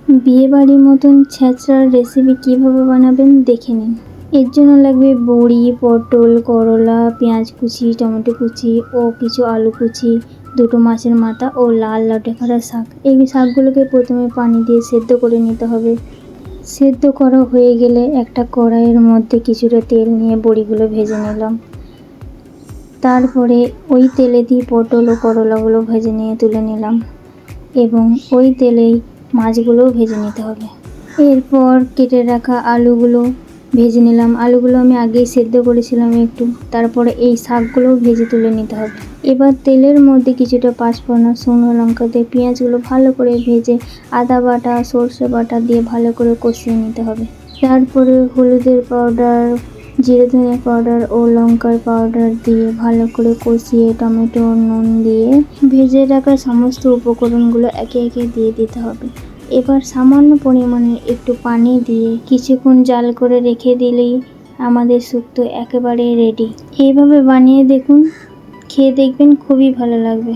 বিয়েবাড়ির মতন ছ্যাঁচড়ার রেসিপি কিভাবে বানাবেন দেখে নিন। এর জন্য লাগবে বড়ি, পটল, করলা, পেঁয়াজ কুচি, টমেটো কুচি ও কিছু আলু কুচি, দুটো মাছের মাথা ও লাল লটেখাড়া শাক। এই শাকগুলোকে প্রথমে পানি দিয়ে সেদ্ধ করে নিতে হবে। সেদ্ধ করা হয়ে গেলে একটা কড়াইয়ের মধ্যে কিছুটা তেল নিয়ে বড়িগুলো ভেজে নিলাম। তারপরে ওই তেলে দিয়ে পটল ও করলাগুলো ভেজে নিয়ে তুলে নিলাম এবং ওই তেলেই মাছগুলোও ভেজে নিতে হবে। এরপর কেটে রাখা আলুগুলো ভেজে নিলাম। আলুগুলো আমি আগেই সেদ্ধ করেছিলাম একটু। তারপরে এই শাকগুলোও ভেজে তুলে নিতে হবে। এবার তেলের মধ্যে কিছুটা পাঁচফোড়ন, শুকনো লঙ্কা দিয়ে পেঁয়াজগুলো ভালো করে ভেজে আদা বাটা, সর্ষে বাটা দিয়ে ভালো করে কষিয়ে নিতে হবে। তারপরে হলুদের পাউডার, জিরে ধনে পাউডার ও লঙ্কার পাউডার দিয়ে ভালো করে কষিয়ে টমেটো, নুন দিয়ে ভেজে রাখা সমস্ত উপকরণগুলো একে একে দিয়ে দিতে হবে। এবার সামান্য পরিমাণে একটু পানি দিয়ে কিছুক্ষণ জাল করে রেখে দিলেই আমাদের শুক্তো একেবারে রেডি। এইভাবে বানিয়ে দেখুন, খেয়ে দেখবেন, খুবই ভালো লাগবে।